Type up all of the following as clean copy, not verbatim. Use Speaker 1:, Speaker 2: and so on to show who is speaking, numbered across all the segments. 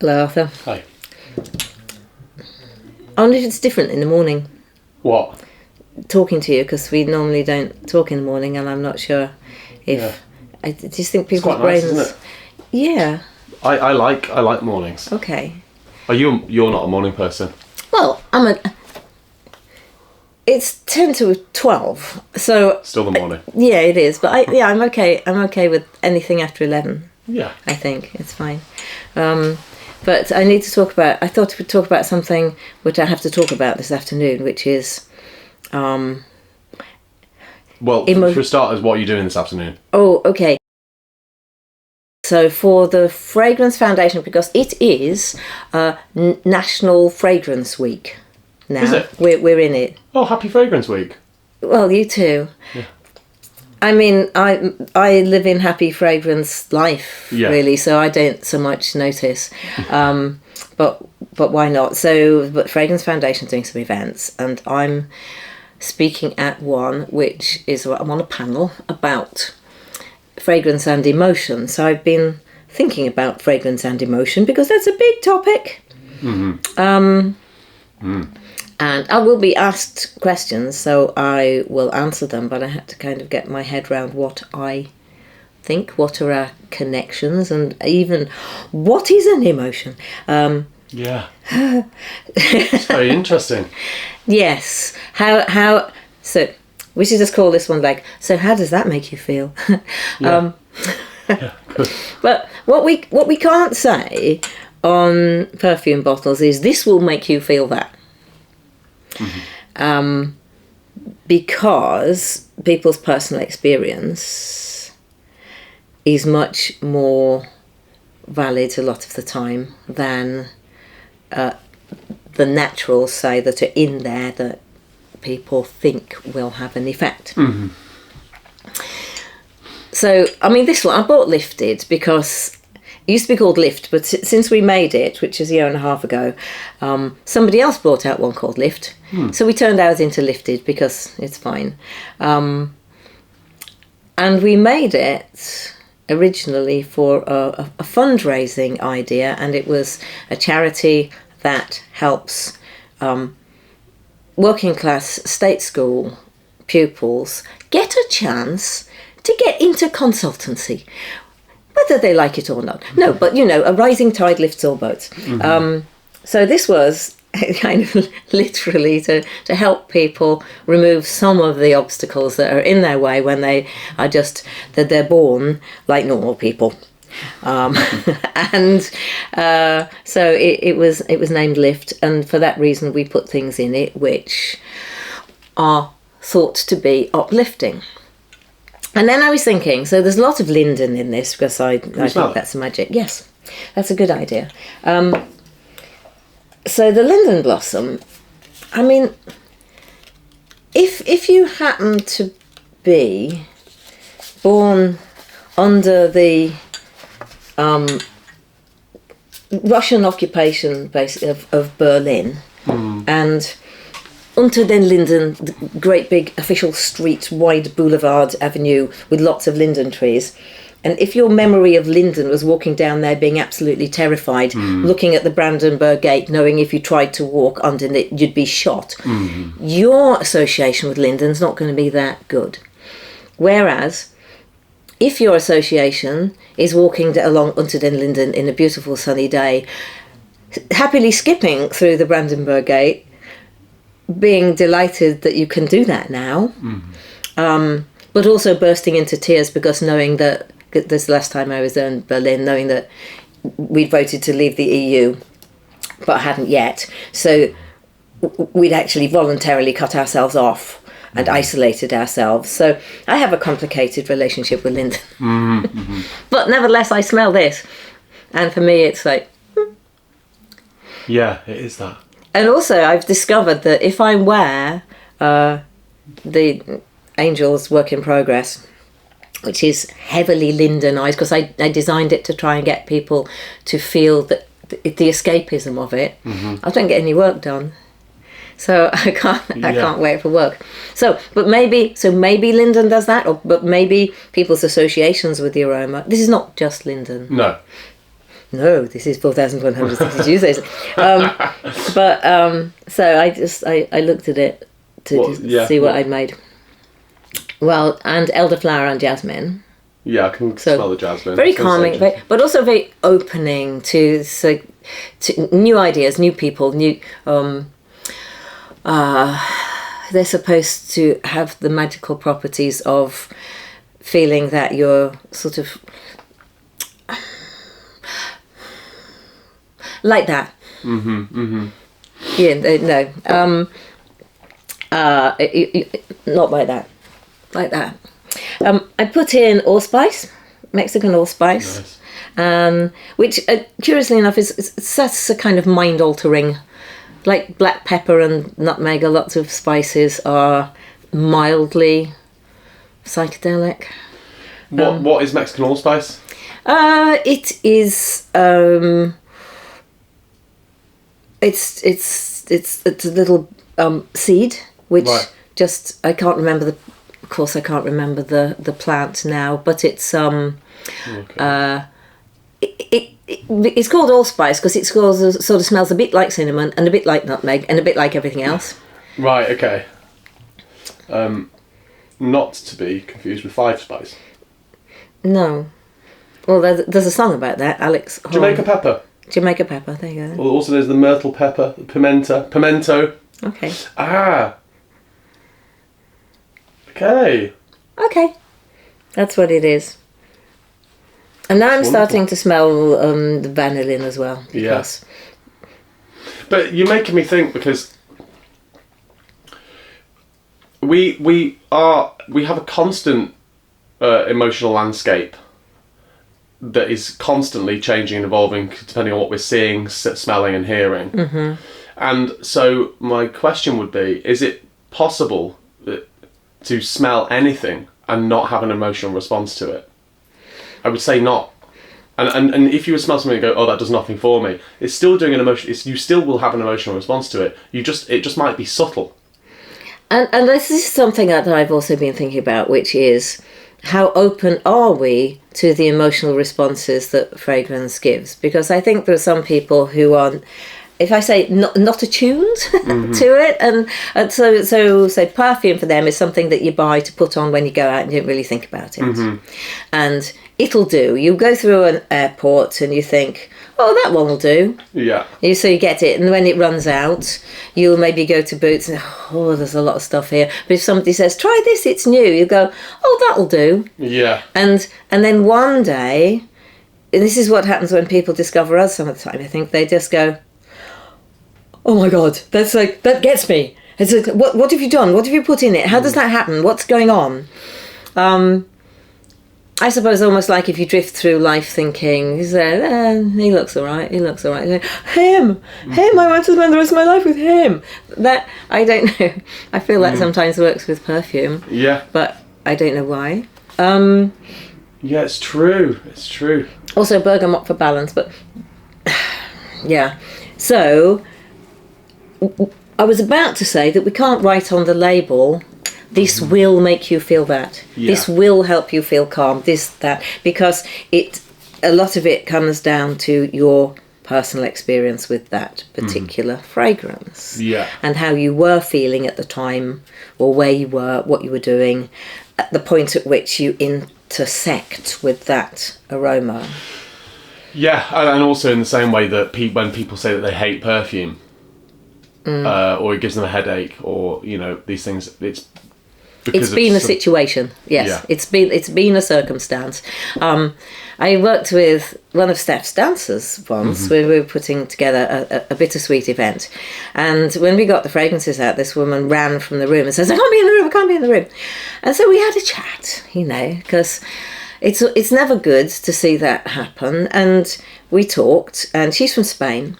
Speaker 1: Hello, Arthur.
Speaker 2: Hi.
Speaker 1: I wonder if it's different in the morning,
Speaker 2: What?
Speaker 1: talking to you, because we normally don't talk in the morning, and I'm not sure if...
Speaker 2: Yeah.
Speaker 1: I just think
Speaker 2: It's
Speaker 1: people's
Speaker 2: quite nice,
Speaker 1: brains...
Speaker 2: isn't it?
Speaker 1: Yeah,
Speaker 2: I like mornings.
Speaker 1: okay.
Speaker 2: Are you're not a morning person?
Speaker 1: Well, it's 10 to 12, so...
Speaker 2: Still the morning.
Speaker 1: Yeah, it is, but I'm okay. I'm okay with anything after 11,
Speaker 2: Yeah.
Speaker 1: I think. It's fine. But I need to talk about... I thought we'd talk about something which I have to talk about this afternoon, which is...
Speaker 2: Well, for starters, what are you doing this afternoon?
Speaker 1: Oh, okay. So for the Fragrance Foundation, because it is National Fragrance Week now.
Speaker 2: Is it?
Speaker 1: We're in it.
Speaker 2: Oh, happy Fragrance Week.
Speaker 1: Well, you too.
Speaker 2: Yeah.
Speaker 1: I mean, I live in happy fragrance life,
Speaker 2: Yeah.
Speaker 1: really, so I don't so much notice. But why not? But Fragrance Foundation doing some events, and I'm speaking at one, which is I'm on a panel about fragrance and emotion. So I've been thinking about fragrance and emotion because that's a big topic. And I will be asked questions, so I will answer them, but I had to kind of get my head around what I think, what are our connections, and even what is an emotion.
Speaker 2: Yeah. It's very interesting.
Speaker 1: Yes. How so we should just call this one like, so how does that make you feel?
Speaker 2: Yeah. Yeah.
Speaker 1: But what we can't say on perfume bottles is this will make you feel that. Because people's personal experience is much more valid a lot of the time than the naturals say that are in there that people think will have an effect. So, I mean, this one, I bought Lifted because it used to be called Lift, but since we made it, which is a year and a half ago, somebody else brought out one called Lift. So we turned ours into Lifted because it's fine. And we made it originally for a fundraising idea, and it was a charity that helps working class state school pupils get a chance to get into consultancy, whether they like it or not. No, but you know, a rising tide lifts all boats. So this was kind of literally to help people remove some of the obstacles that are in their way when they are that they're born like normal people. And so it was named Lift, and for that reason we put things in it which are thought to be uplifting. And then I was thinking, so there's a lot of linden in this because I think that's magic. Yes, that's a good idea. So the linden blossom, I mean, if you happen to be born under the Russian occupation of Berlin, and Unter den Linden, the great big official street, wide boulevard avenue with lots of linden trees, and if your memory of Linden was walking down there being absolutely terrified, looking at the Brandenburg Gate, knowing if you tried to walk under it you'd be shot, your association with Linden's not going to be that good. Whereas if your association is walking along Unter den Linden in a beautiful sunny day, happily skipping through the Brandenburg Gate, being delighted that you can do that now, but also bursting into tears because knowing that this last time I was in Berlin, knowing that we'd voted to leave the EU, but hadn't yet, so we'd actually voluntarily cut ourselves off and isolated ourselves. So I have a complicated relationship with Linden. But nevertheless, I smell this, and for me it's like...
Speaker 2: Yeah, it is that.
Speaker 1: And also I've discovered that if I wear the Angel's Work in Progress, which is heavily lindenized, because I designed it to try and get people to feel that the escapism of it, I don't get any work done. So I can't wear it for work. So maybe linden does that, but maybe people's associations with the aroma. This is not just linden.
Speaker 2: No.
Speaker 1: no, this is 4,162 days. So I looked at it to see what I'd made. Well, and elderflower and jasmine.
Speaker 2: Yeah, I can smell the jasmine.
Speaker 1: Very calming, but also very opening to new ideas, new people, new. They're supposed to have the magical properties of feeling that you're sort of like that. Yeah, no. Not like that. Like that. I put in allspice, Mexican allspice,
Speaker 2: Nice.
Speaker 1: Which, curiously enough, is such a kind of mind-altering. Like black pepper and nutmeg, lots of spices are mildly psychedelic.
Speaker 2: What is Mexican allspice?
Speaker 1: It is. It's a little seed which I can't remember the. Of course, I can't remember the plant now, but it's it's called allspice because it sort of smells a bit like cinnamon and a bit like nutmeg and a bit like everything else.
Speaker 2: Right. Okay. Not to be confused with five spice.
Speaker 1: No. Well, there's a song about that, Alex.
Speaker 2: Jamaica pepper.
Speaker 1: Jamaica pepper. There you go.
Speaker 2: Well, also there's the myrtle pepper, pimento.
Speaker 1: Okay.
Speaker 2: Okay.
Speaker 1: Okay. That's what it is. And now I'm starting to smell the vanillin as well.
Speaker 2: Yes. But you're making me think because we have a constant emotional landscape that is constantly changing and evolving depending on what we're seeing, smelling and hearing. Mm-hmm. And so my question would be, is it possible to smell anything and not have an emotional response to it? I would say not. And if you would smell something and go, oh, that does nothing for me, it's still doing an emotion. You still will have an emotional response to it. It just might be subtle.
Speaker 1: And this is something that I've also been thinking about, which is how open are we to the emotional responses that fragrance gives? Because I think there are some people who are, if I say not attuned to it, and so perfume for them is something that you buy to put on when you go out and you don't really think about it. And it'll do. You go through an airport and you think, oh, that one will do. Yeah. So you get it, and when it runs out, you'll maybe go to Boots and, oh, there's a lot of stuff here. But if somebody says, try this, it's new, you go, oh, that'll do. Yeah. And then one day, and this is what happens when people discover us some of the time, I think they just go, oh my God, that gets me. It's like, what have you done? What have you put in it? How does that happen? What's going on? I suppose almost like if you drift through life thinking, he looks all right, he looks all right. Him, I want to spend the rest of my life with him. That, I don't know. I feel that sometimes works with perfume. Yeah. But I don't know why.
Speaker 2: Yeah, it's true. It's true.
Speaker 1: Also bergamot for balance, but yeah. So I was about to say that we can't write on the label, this will make you feel that. Yeah. This will help you feel calm. This, that, because a lot of it comes down to your personal experience with that particular fragrance. Yeah. And how you were feeling at the time, or where you were, what you were doing, at the point at which you intersect with that aroma.
Speaker 2: Yeah, and also in the same way that when people say that they hate perfume, or it gives them a headache, or these things, it's
Speaker 1: been a situation. Yes, yeah. It's been a circumstance. I worked with one of Steph's dancers once. We were putting together a bittersweet event, and when we got the fragrances out, this woman ran from the room and says, "I can't be in the room. I can't be in the room." And so we had a chat, because it's never good to see that happen. And we talked, and she's from Spain,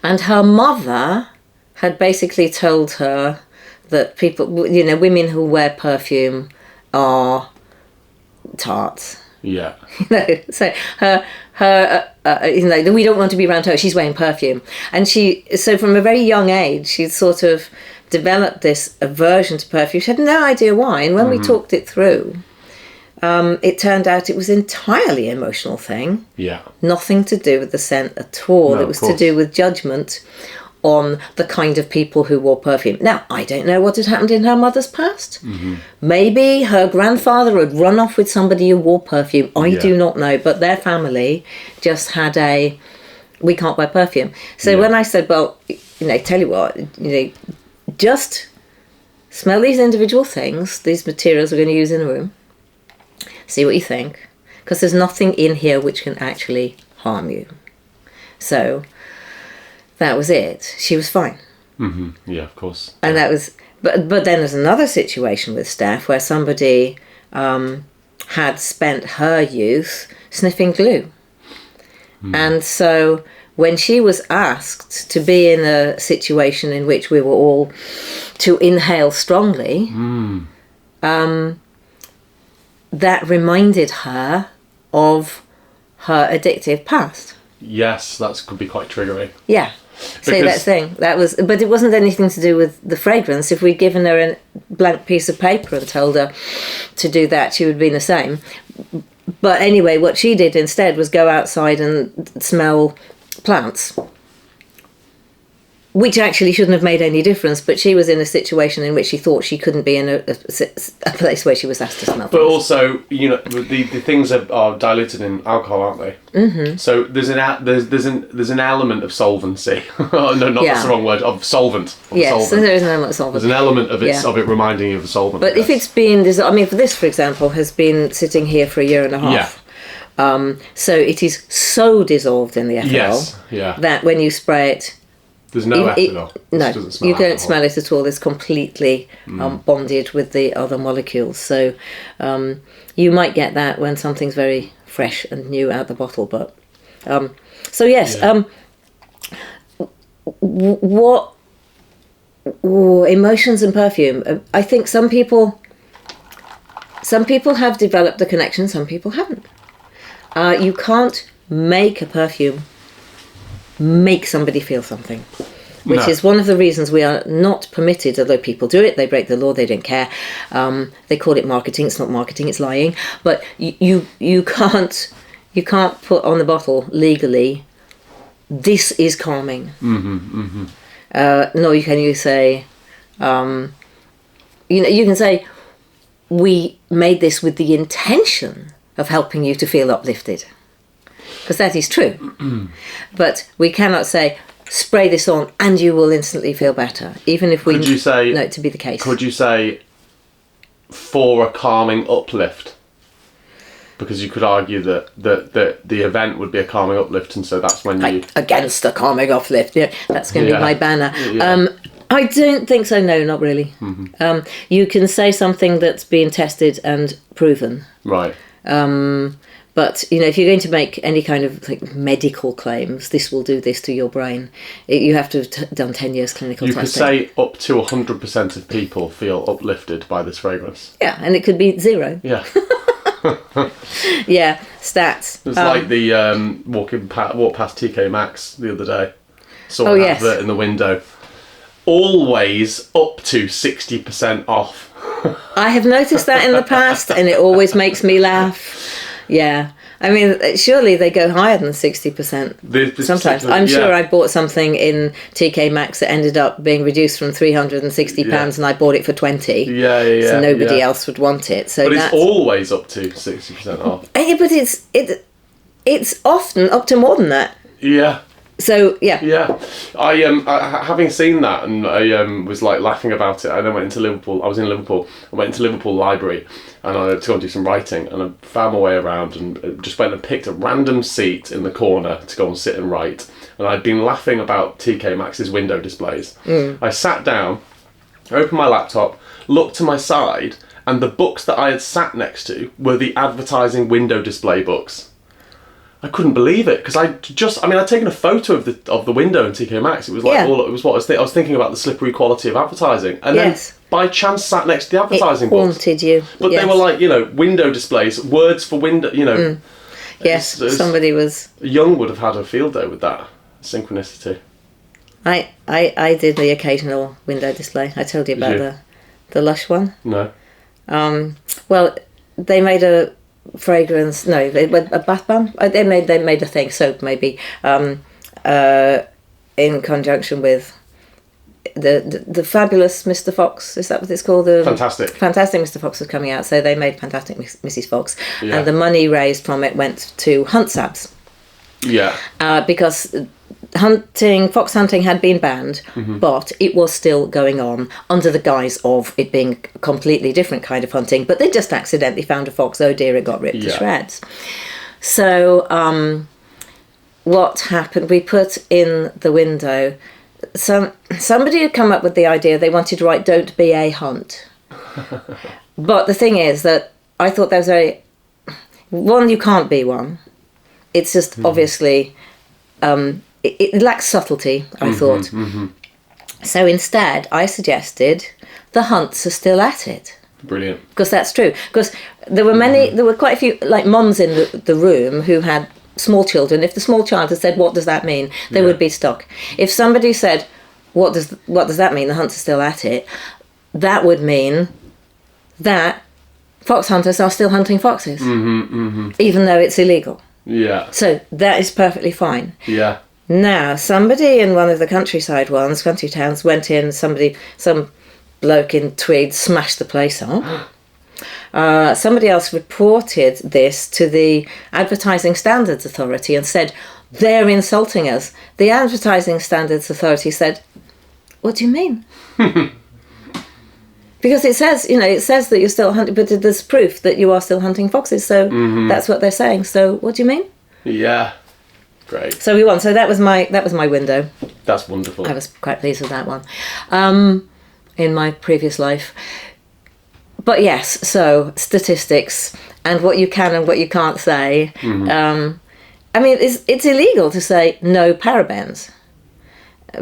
Speaker 1: and her mother had basically told her that people, women who wear perfume are tarts. Yeah. So we don't want to be around her. She's wearing perfume, and so from a very young age, she sort of developed this aversion to perfume. She had no idea why, and when we talked it through, it turned out it was entirely emotional thing.
Speaker 2: Yeah.
Speaker 1: Nothing to do with the scent at all.
Speaker 2: No,
Speaker 1: it was to do with judgment on the kind of people who wore perfume. Now, I don't know what had happened in her mother's past.
Speaker 2: Mm-hmm.
Speaker 1: Maybe her grandfather had run off with somebody who wore perfume. I do not know. But their family just had we can't wear perfume. So when I said, well, tell you what, just smell these individual things, these materials we're going to use in a room, see what you think, because there's nothing in here which can actually harm you. So that was it. She was fine.
Speaker 2: Mm-hmm. Yeah, of course.
Speaker 1: And that was, but then there's another situation with Steph where somebody had spent her youth sniffing glue. And so when she was asked to be in a situation in which we were all to inhale strongly, that reminded her of her addictive past.
Speaker 2: Yes, that could be quite triggering.
Speaker 1: Yeah. So that thing, but it wasn't anything to do with the fragrance. If we'd given her a blank piece of paper and told her to do that, she would have been the same. But anyway, what she did instead was go outside and smell plants, which actually shouldn't have made any difference. But she was in a situation in which she thought she couldn't be in a place where she was asked to smell.
Speaker 2: But also, the things are diluted in alcohol, aren't they? Mm-hmm. So there's an element of solvency. No, not that's the wrong word. Of solvent.
Speaker 1: Yes, so there is an element of solvent.
Speaker 2: There's an element of it reminding you of a solvent.
Speaker 1: But if it's been, for this, for example, has been sitting here for a year and a half. Yeah. So it is so dissolved in the ethanol that when you spray it,
Speaker 2: there's no ethanol.
Speaker 1: No, you don't smell it at all. It's completely bonded with the other molecules. So you might get that when something's very fresh and new out the bottle. But what emotions and perfume? I think some people have developed the connection. Some people haven't. You can't make a perfume make somebody feel something, which is one of the reasons we are not permitted, although people do it, they break the law, they don't care. They call it marketing. It's not marketing, it's lying. But you can't put on the bottle legally, this is calming. Nor can you say, you can say, we made this with the intention of helping you to feel uplifted. Because that is true. But we cannot say, spray this on and you will instantly feel better, even if we know it to be the case.
Speaker 2: Could you say, for a calming uplift? Because you could argue that the event would be a calming uplift, and so that's when you...
Speaker 1: Against a calming uplift, that's going to be my banner. Yeah. I don't think so, no, not really. Mm-hmm. You can say something that's been tested and proven.
Speaker 2: Right.
Speaker 1: But, if you're going to make any kind of medical claims, this will do this to your brain, you have to have done 10 years clinical testing. You could
Speaker 2: say up to 100% of people feel uplifted by this fragrance.
Speaker 1: Yeah, and it could be 0.
Speaker 2: Yeah.
Speaker 1: Yeah, stats.
Speaker 2: It was like the walk past TKMaxx the other day. Saw an advert in the window. Always up to 60% off.
Speaker 1: I have noticed that in the past, and it always makes me laugh. Yeah. I mean, surely they go higher than 60%. Sometimes. I'm sure I bought something in TKMaxx that ended up being reduced from £360 and I bought it for 20.
Speaker 2: Yeah.
Speaker 1: So nobody else would want it. So
Speaker 2: but it's always up to 60% off.
Speaker 1: But it's often up to more than that.
Speaker 2: Yeah.
Speaker 1: So yeah.
Speaker 2: I having seen that, and I was like laughing about it. I then went into Liverpool. I was in Liverpool. I went into Liverpool Library, and I had to go and do some writing. And I found my way around, and just went and picked a random seat in the corner to go and sit and write. And I'd been laughing about TKMaxx's window displays. I sat down, opened my laptop, looked to my side, and the books that I had sat next to were the advertising window display books. I couldn't believe it, because I'd taken a photo of the window in TKMaxx. It was like I was thinking about the slippery quality of advertising, and then by chance sat next to the advertising books.
Speaker 1: It haunted you,
Speaker 2: but they were like window displays, words for window.
Speaker 1: Yes, somebody was
Speaker 2: young would have had a field day with that synchronicity.
Speaker 1: I did the occasional window display. I told you about the Lush one.
Speaker 2: No.
Speaker 1: Well, they made a fragrance. No, they made a bath bomb. They made a thing, soap maybe, in conjunction with the fabulous Mr. Fox. Is that what it's called? The
Speaker 2: Fantastic
Speaker 1: Mr. Fox was coming out, so they made Fantastic Mrs. Fox, and the money raised from it went to hunt sabs.
Speaker 2: Yeah.
Speaker 1: Because fox hunting had been banned, but it was still going on under the guise of it being a completely different kind of hunting. But they just accidentally found a fox. Oh dear, it got ripped to shreds. So what happened? We put in the window. Somebody had come up with the idea. They wanted to write "Don't be a hunt," but the thing is that I thought that was one. You can't be one. It's just obviously. It lacks subtlety, I thought. So instead, I suggested the hunts are still at it.
Speaker 2: Brilliant.
Speaker 1: Because that's true. Because there were quite a few, like mums in the room who had small children. If the small child had said, "What does that mean?" they would be stuck. If somebody said, what does that mean? The hunts are still at it. That would mean that fox hunters are still hunting foxes, even though it's illegal.
Speaker 2: Yeah.
Speaker 1: So that is perfectly fine.
Speaker 2: Yeah.
Speaker 1: Now, somebody in one of the country towns, went in, some bloke in tweed smashed the place up. Somebody else reported this to the Advertising Standards Authority and said, they're insulting us. The Advertising Standards Authority said, what do you mean? Because it says that you're still hunting, but there's proof that you are still hunting foxes, so that's what they're saying. So what do you mean?
Speaker 2: Yeah. Great.
Speaker 1: So we won. So that was my window.
Speaker 2: That's wonderful.
Speaker 1: I was quite pleased with that one. In my previous life. But yes, so statistics and what you can and what you can't say. I mean, it's illegal to say no parabens,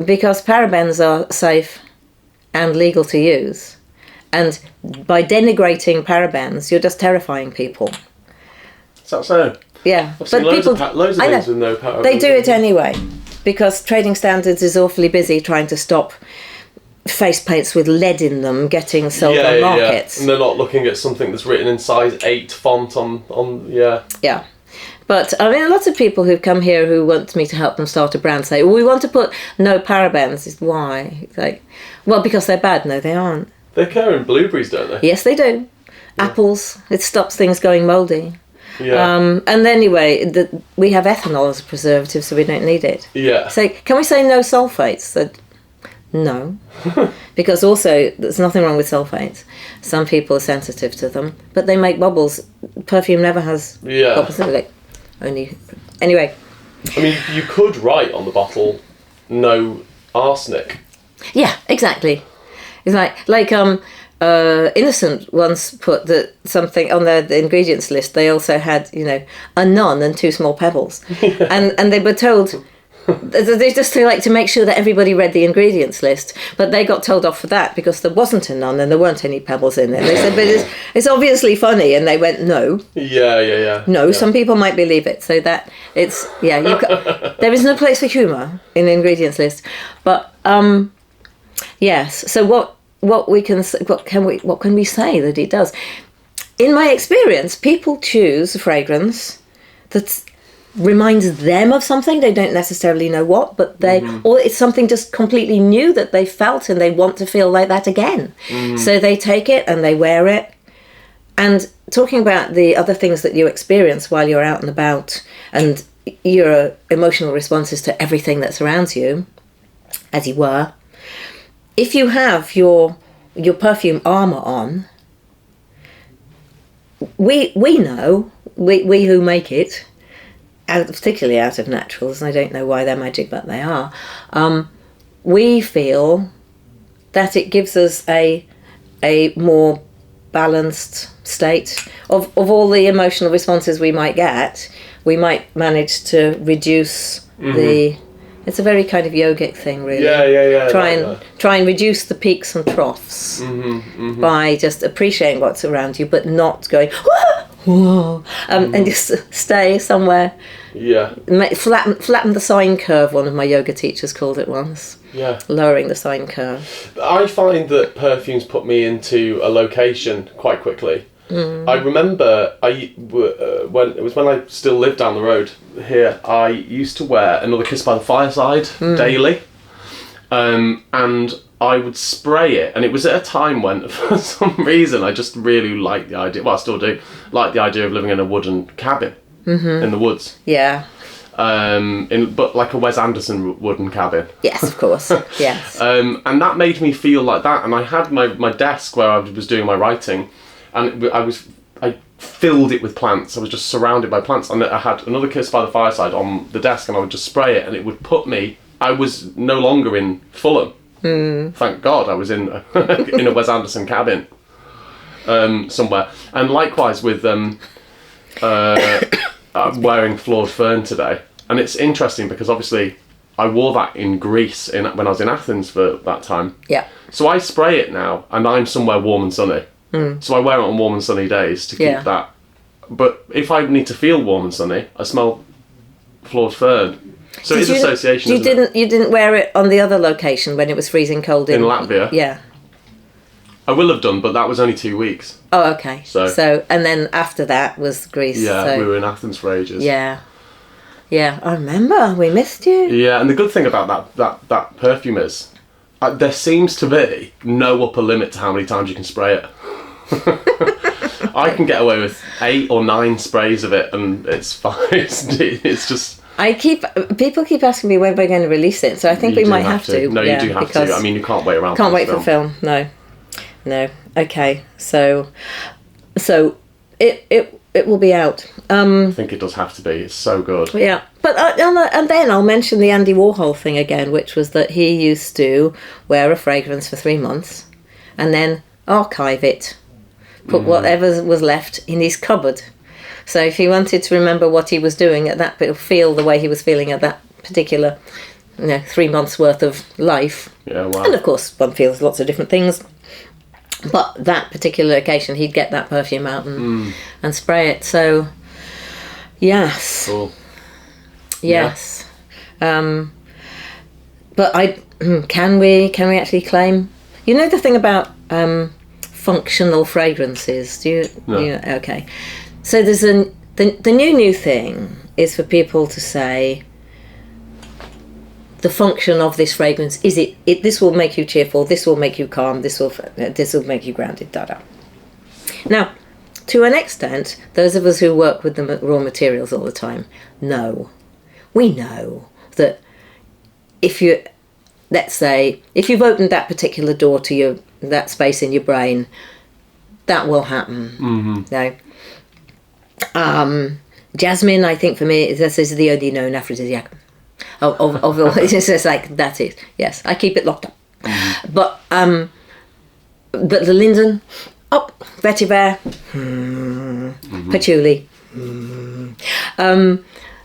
Speaker 1: because parabens are safe and legal to use. And by denigrating parabens, you're just terrifying people.
Speaker 2: Is that so?
Speaker 1: Yeah,
Speaker 2: I've seen loads of things with no parabens.
Speaker 1: They do it anyway, because Trading Standards is awfully busy trying to stop face paints with lead in them getting sold on markets.
Speaker 2: Yeah. And they're not looking at something that's written in size 8 font on.
Speaker 1: Yeah. But I mean, lots of people who've come here who want me to help them start a brand say, well, we want to put no parabens. Why? It's like, well, because they're bad. No, they aren't.
Speaker 2: They occur in blueberries, don't they?
Speaker 1: Yes, they do. Apples. It stops things going mouldy.
Speaker 2: Yeah.
Speaker 1: And anyway, we have ethanol as a preservative, so we don't need it.
Speaker 2: Yeah.
Speaker 1: So can we say no sulfates? No. Because also, there's nothing wrong with sulfates. Some people are sensitive to them, but they make bubbles. Perfume never has bubbles. Anyway.
Speaker 2: I mean, you could write on the bottle, no arsenic.
Speaker 1: Yeah, exactly. It's like Innocent once put something on the ingredients list. They also had, a nun and 2 small pebbles. and they were told, they just like to make sure that everybody read the ingredients list, but they got told off for that because there wasn't a nun and there weren't any pebbles in it. They said, but it's obviously funny, and they went, no.
Speaker 2: Yeah.
Speaker 1: No, some people might believe it, so that it's, there is no place for humour in the ingredients list. But, yes, so what can we say that it does? In my experience, people choose a fragrance that reminds them of something. They don't necessarily know what, but or it's something just completely new that they felt and they want to feel like that again. So they take it and they wear it. And talking about the other things that you experience while you're out and about and your emotional responses to everything that surrounds you, as you were, if you have your perfume armour on, we know, we who make it, particularly out of naturals, and I don't know why they're magic, but they are, we feel that it gives us a more balanced state of all the emotional responses we might get. We might manage to reduce it's a very kind of yogic thing, really.
Speaker 2: Yeah.
Speaker 1: Try and reduce the peaks and troughs by just appreciating what's around you, but not going, whoa, and just stay somewhere.
Speaker 2: Yeah.
Speaker 1: Flatten the sine curve, one of my yoga teachers called it once.
Speaker 2: Yeah.
Speaker 1: Lowering the sine curve.
Speaker 2: I find that perfumes put me into a location quite quickly. I remember when I still lived down the road here, I used to wear Another Kiss by the Fireside daily, and I would spray it, and it was at a time when, for some reason, I just really liked the idea. Well, I still do like the idea of living in a wooden cabin in the woods.
Speaker 1: Yeah.
Speaker 2: But like a Wes Anderson wooden cabin.
Speaker 1: Yes, of course. Yes.
Speaker 2: And that made me feel like that. And I had my desk where I was doing my writing, and I filled it with plants. I was just surrounded by plants, and I had Another Kiss by the Fireside on the desk, and I would just spray it, and it would put me. I was no longer in Fulham. Thank God I was in a Wes Anderson cabin somewhere. And likewise with I'm wearing Flawed Fern today, and it's interesting because obviously I wore that in Greece when I was in Athens for that time.
Speaker 1: Yeah.
Speaker 2: So I spray it now, and I'm somewhere warm and sunny. So I wear it on warm and sunny days to keep that. But if I need to feel warm and sunny, I smell Flawed Fern. So it is association.
Speaker 1: You didn't wear it on the other location when it was freezing cold
Speaker 2: in Latvia?
Speaker 1: Yeah.
Speaker 2: I will have done, but that was only 2 weeks.
Speaker 1: Oh, okay.
Speaker 2: So
Speaker 1: and then after that was Greece.
Speaker 2: Yeah, we were in Athens for ages.
Speaker 1: Yeah. Yeah, I remember. We missed you.
Speaker 2: Yeah, and the good thing about that perfume is there seems to be no upper limit to how many times you can spray it. I can get away with 8 or 9 sprays of it, and it's fine. It's just.
Speaker 1: People keep asking me when we're going to release it, so I think we might have to.
Speaker 2: No, you do have to. I mean, you can't wait around.
Speaker 1: Can't wait for film. No. Okay, so it will be out.
Speaker 2: I think it does have to be. It's so good.
Speaker 1: Yeah, but and then I'll mention the Andy Warhol thing again, which was that he used to wear a fragrance for 3 months, and then archive it, put whatever was left in his cupboard. So if he wanted to remember what he was doing at that, feel the way he was feeling at that particular, 3 months worth of life.
Speaker 2: Yeah, wow.
Speaker 1: And of course, one feels lots of different things. But that particular occasion, he'd get that perfume out and spray it. So, yes.
Speaker 2: Cool.
Speaker 1: Yes. Yeah. But can we actually claim? You know the thing about functional fragrances? Do you?
Speaker 2: No.
Speaker 1: Okay. So there's the new thing is for people to say the function of this fragrance is it this will make you cheerful, this will make you calm, this will make you grounded, Now, to an extent, those of us who work with the raw materials all the time we know that let's say if you've opened that particular door to that space in your brain, that will happen. Jasmine, I think for me, this is the only known aphrodisiac. It's just like that's it. Yes, I keep it locked up. But the linden, vetiver, patchouli.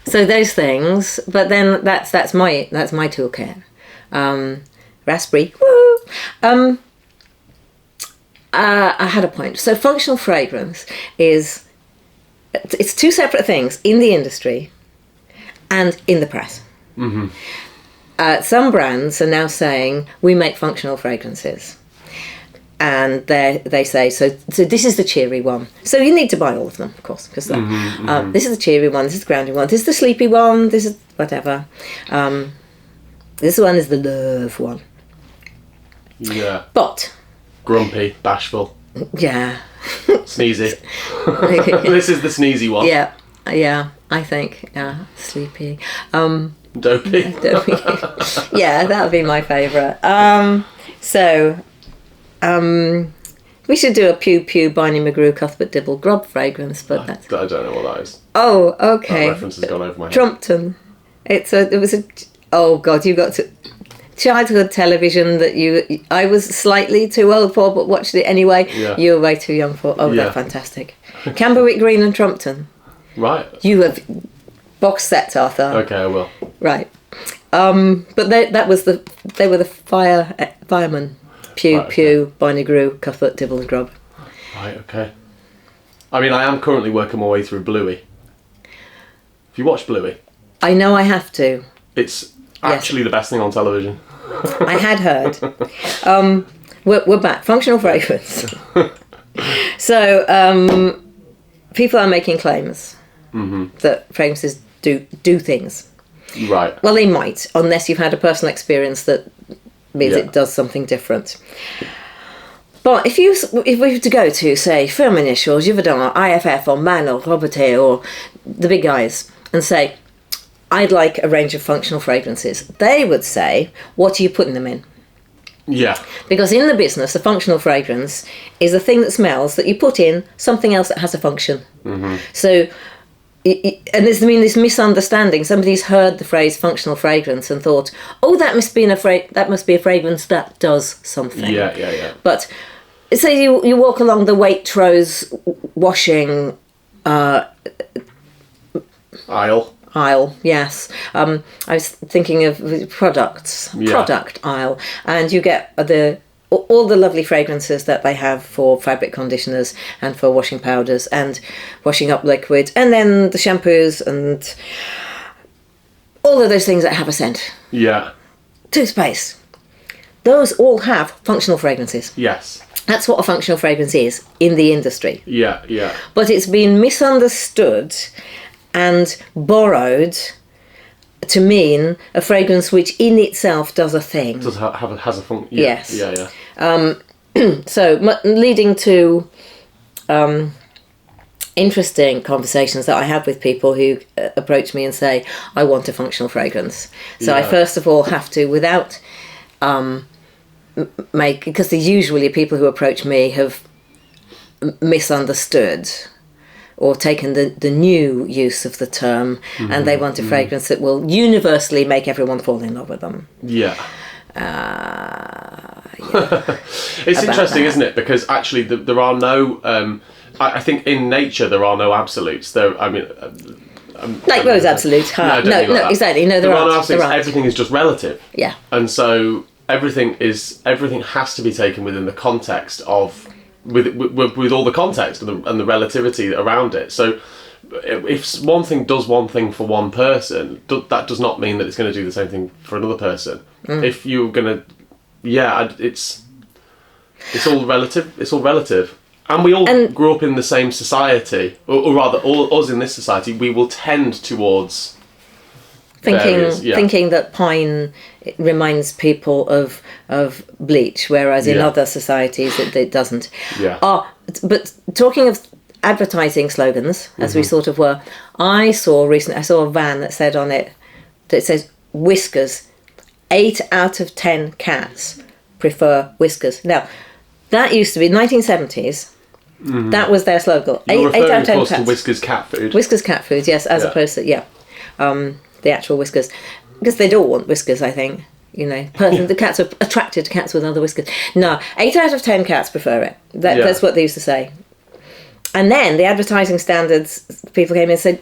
Speaker 1: So those things. But then that's my toolkit. Raspberry. Woo. I had a point. So functional fragrance it's 2 separate things in the industry and in the press. Some brands are now saying we make functional fragrances, and they say so this is the cheery one, so you need to buy all of them, of course, because this is the cheery one, this is the grounding one, this is the sleepy one, this is whatever, this one is the love one.
Speaker 2: Yeah.
Speaker 1: But
Speaker 2: grumpy, bashful.
Speaker 1: Yeah.
Speaker 2: Sneezy. This is the sneezy one.
Speaker 1: Yeah, I think sleepy.
Speaker 2: Dopey.
Speaker 1: Yeah, that would be my favourite. We should do a Pew Pew Barney McGrew Cuthbert Dibble Grub fragrance, but
Speaker 2: I don't know what that is.
Speaker 1: Oh, okay.
Speaker 2: That reference has gone over my head.
Speaker 1: Trumpton. Oh God, you got to childhood television that I was slightly too old for, but watched it anyway.
Speaker 2: Yeah.
Speaker 1: You were way too young for. Oh,
Speaker 2: Yeah.
Speaker 1: they're fantastic. Camberwick Green and Trumpton.
Speaker 2: Right.
Speaker 1: You have box sets, Arthur.
Speaker 2: Okay, I will.
Speaker 1: Right. But they were the firemen. Pew
Speaker 2: Right, okay.
Speaker 1: Pew, Barney Grew, Cuthbert Dibble and Grub.
Speaker 2: Right, okay. I mean, I am currently working my way through Bluey. If you watch Bluey,
Speaker 1: I know I have to.
Speaker 2: it's actually the best thing on television.
Speaker 1: I had heard. We're back. Functional fragrance. So people are making claims that fragrances do things.
Speaker 2: Right.
Speaker 1: Well, they might, unless you've had a personal experience that means it does something different. But if we were to go to, say, Firmenich or Givaudan or IFF or Man or Robertet or the big guys and say, I'd like a range of functional fragrances, they would say, what are you putting them in?
Speaker 2: Yeah.
Speaker 1: Because in the business, a functional fragrance is a thing that smells that you put in something else that has a function. So, and there's this misunderstanding. Somebody's heard the phrase functional fragrance and thought, oh, that must be a fragrance that does something.
Speaker 2: Yeah.
Speaker 1: But say you walk along the Waitrose washing aisle, yes. I was thinking of product aisle, and you get all the lovely fragrances that they have for fabric conditioners and for washing powders and washing up liquid, and then the shampoos and all of those things that have a scent.
Speaker 2: Yeah.
Speaker 1: Toothpaste. Those all have functional fragrances.
Speaker 2: Yes.
Speaker 1: That's what a functional fragrance is in the industry.
Speaker 2: Yeah.
Speaker 1: But it's been misunderstood and borrowed to mean a fragrance which in itself does a thing.
Speaker 2: Has a function.
Speaker 1: Yes.
Speaker 2: Yeah.
Speaker 1: So leading to interesting conversations that I have with people who approach me and say, I want a functional fragrance. So I first of all have to, without because usually people who approach me have misunderstood or taken the new use of the term, and they want a fragrance that will universally make everyone fall in love with them.
Speaker 2: Yeah. It's interesting, isn't it? Because actually there are no... I think in nature there are no absolutes. Like those absolutes. No, exactly. No, there aren't. Everything is just relative.
Speaker 1: Yeah.
Speaker 2: And so everything has to be taken within the context of... With all the context and the relativity around it. So if one thing does one thing for one person, that does not mean that it's going to do the same thing for another person. If you're going to... it's all relative. It's all relative. And we all grew up in the same society, or rather, all us in this society, we will tend towards...
Speaker 1: Thinking that pine reminds people of bleach, whereas in other societies it doesn't.
Speaker 2: Yeah.
Speaker 1: But talking of advertising slogans, as we sort of were, I saw a van that said on it, that says Wiskas, 8 out of 10 cats prefer Wiskas. Now, that used to be 1970s. That was their slogan.
Speaker 2: You're
Speaker 1: 8 out of 10
Speaker 2: referring, of course,
Speaker 1: cats.
Speaker 2: to Wiskas cat food.
Speaker 1: Wiskas cat food, yes, as opposed to the actual Wiskas, because they don't want Wiskas, I think. The cats are attracted to cats with other Wiskas. No, 8 out of 10 cats prefer it. That's what they used to say. And then the advertising standards people came in and said,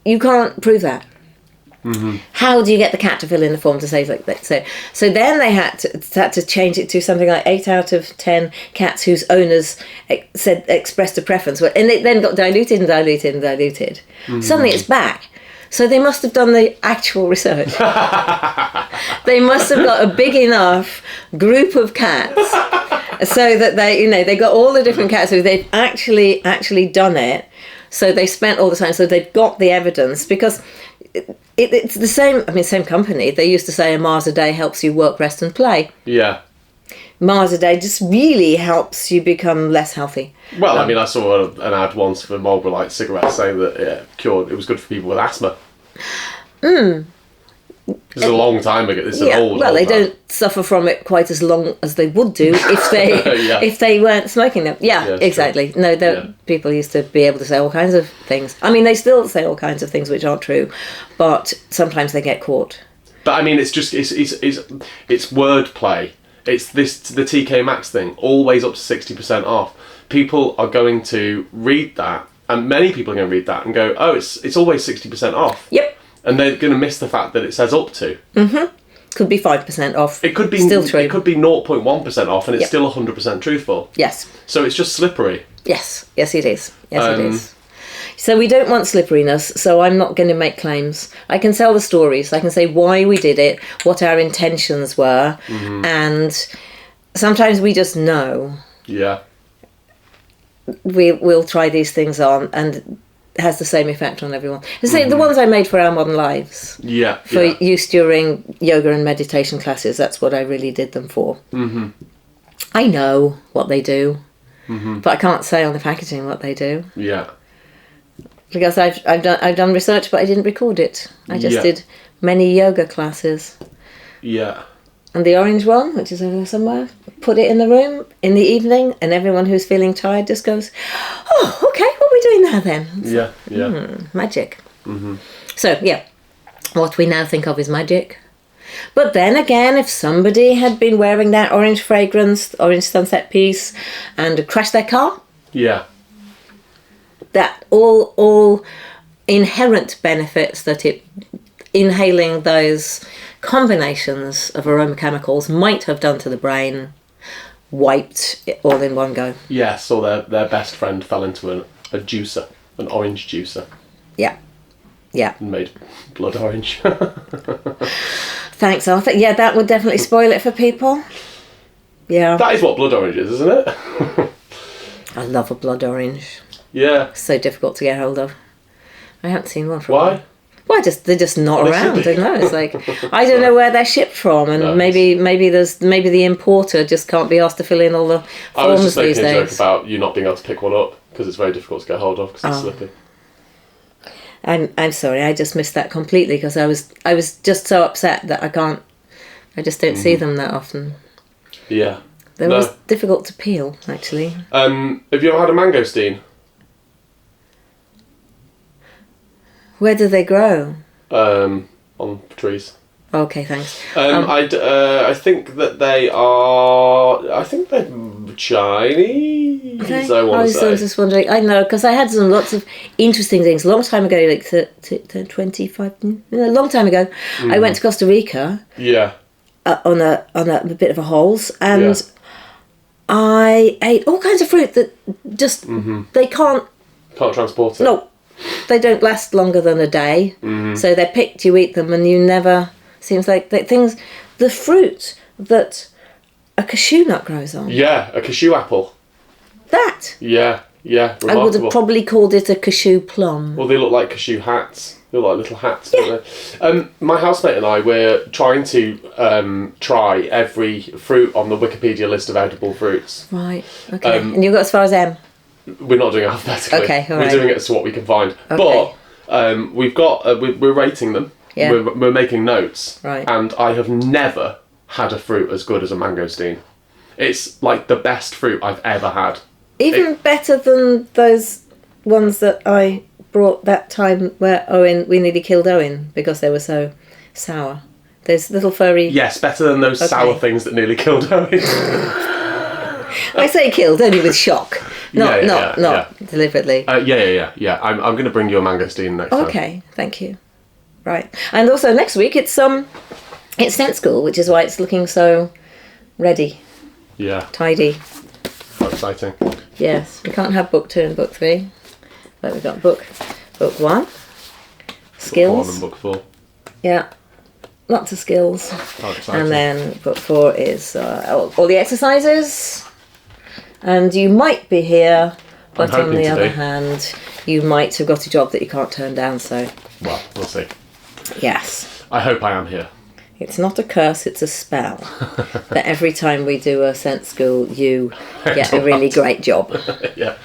Speaker 1: you can't prove that. How do you get the cat to fill in the form to say like that? So then they had to change it to something like 8 out of 10 cats whose owners expressed a preference, and it then got diluted and diluted and diluted. Suddenly it's back. So they must have done the actual research. They must have got a big enough group of cats so that they got all the different cats. So they've actually done it. So they spent all the time. So they've got the evidence, because it's the same. Same company. They used to say a Mars a day helps you work, rest, and play.
Speaker 2: Yeah.
Speaker 1: Mars a day just really helps you become less healthy.
Speaker 2: Well, I saw an ad once for Marlboro Light cigarettes saying that it was good for people with asthma. This is a long time ago. This is an old.
Speaker 1: Well, they don't suffer from it quite as long as they would do if they if they weren't smoking them. Yeah, exactly. True. No, people used to be able to say all kinds of things. They still say all kinds of things which aren't true, but sometimes they get caught. But
Speaker 2: it's just it's wordplay. It's the TKMaxx thing, always up to 60% off. People are going to read that, and many people are going to read that and go, oh, it's always 60% off.
Speaker 1: Yep.
Speaker 2: And they're going to miss the fact that it says up to.
Speaker 1: Could be 5% off.
Speaker 2: It could be still true. It could be 0.1% off, and it's still 100% truthful.
Speaker 1: Yes.
Speaker 2: So it's just slippery.
Speaker 1: Yes it is. It is. So we don't want slipperiness, so I'm not going to make claims. I can tell the stories. I can say why we did it, what our intentions were, and sometimes we just know.
Speaker 2: Yeah.
Speaker 1: we'll try these things on, and it has the same effect on everyone. The ones I made for Our Modern Lives, for use during yoga and meditation classes, that's what I really did them for. Mm-hmm. I know what they do, but I can't say on the packaging what they do.
Speaker 2: Yeah.
Speaker 1: Because I've done research, but I didn't record it. I just did many yoga classes.
Speaker 2: Yeah.
Speaker 1: And the orange one, which is over somewhere, put it in the room in the evening, and everyone who's feeling tired just goes, "Oh, okay, what are we doing now then?" Magic. Mm-hmm. So, what we now think of is magic. But then again, if somebody had been wearing that orange fragrance, orange sunset piece, and crashed their car...
Speaker 2: Yeah.
Speaker 1: That all inherent benefits that inhaling those combinations of aroma chemicals might have done to the brain, wiped it all in one go.
Speaker 2: Yes, or their best friend fell into a juicer, an orange juicer.
Speaker 1: Yeah.
Speaker 2: And made blood orange.
Speaker 1: Thanks, Arthur. Yeah, that would definitely spoil it for people. Yeah.
Speaker 2: That is what blood orange is, isn't it?
Speaker 1: I love a blood orange.
Speaker 2: Yeah.
Speaker 1: So difficult to get hold of. I haven't seen one for a
Speaker 2: Why?
Speaker 1: while. Well, they're just not around. I don't know. It's like I don't know where they're shipped from, and maybe the importer just can't be asked to fill in all the forms these days.
Speaker 2: I was just making a joke about you not being able to pick one up because it's very difficult to get hold of because it's slippy.
Speaker 1: I'm sorry. I just missed that completely because I was just so upset that I just don't see them that often.
Speaker 2: Yeah.
Speaker 1: They're always difficult to peel, actually.
Speaker 2: Have you ever had a mangosteen?
Speaker 1: Where do they grow?
Speaker 2: On trees.
Speaker 1: Okay, thanks.
Speaker 2: I think that they are... I think they're Chinese,
Speaker 1: okay.
Speaker 2: I want to say.
Speaker 1: I was just wondering. I know, because I had lots of interesting things. A long time ago, like 25... A long time ago, I went to Costa Rica.
Speaker 2: Yeah.
Speaker 1: On a bit of a holes, and I ate all kinds of fruit that just... They can't...
Speaker 2: Can't transport it.
Speaker 1: No. They don't last longer than a day. So they're picked, you eat them, and you never... Seems like things... The fruit that a cashew nut grows on.
Speaker 2: Yeah, a cashew apple.
Speaker 1: That.
Speaker 2: Yeah, remarkable.
Speaker 1: I would have probably called it a cashew plum.
Speaker 2: Well, they look like cashew hats. They look like little hats, don't they? My housemate and I, we're trying to try every fruit on the Wikipedia list of edible fruits.
Speaker 1: Right, okay. And you got as far as M?
Speaker 2: We're not doing it alphabetically.
Speaker 1: Okay, all right.
Speaker 2: We're doing it as to what we can find.
Speaker 1: Okay.
Speaker 2: But we've got... we're rating them.
Speaker 1: Yeah.
Speaker 2: We're making notes.
Speaker 1: Right.
Speaker 2: And I have never had a fruit as good as a mangosteen. It's like the best fruit I've ever had.
Speaker 1: Even better than those ones that I brought that time where we nearly killed Owen because they were so sour. Those little furry...
Speaker 2: Yes, better than those sour things that nearly killed Owen.
Speaker 1: I say killed only with shock, not deliberately.
Speaker 2: Yeah. I'm going to bring you a mangosteen next time.
Speaker 1: Okay, thank you. Right, and also next week it's Scent School, which is why it's looking so ready.
Speaker 2: Yeah.
Speaker 1: Tidy.
Speaker 2: How exciting.
Speaker 1: Yes, we can't have book 2 and book 3, but we've got book 1, skills.
Speaker 2: Book 1 and book 4.
Speaker 1: Yeah, lots of skills.
Speaker 2: How exciting.
Speaker 1: And then book 4 is all the exercises. And you might be here, but on the other hand, you might have got a job that you can't turn down, so...
Speaker 2: Well, we'll see.
Speaker 1: Yes.
Speaker 2: I hope I am here.
Speaker 1: It's not a curse, it's a spell. That every time we do a Scent School, you get a really great job.
Speaker 2: Yeah.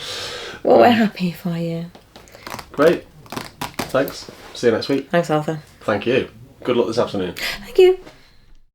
Speaker 1: Well, we're happy for you.
Speaker 2: Great. Thanks. See you next week.
Speaker 1: Thanks, Arthur.
Speaker 2: Thank you. Good luck this afternoon.
Speaker 1: Thank you.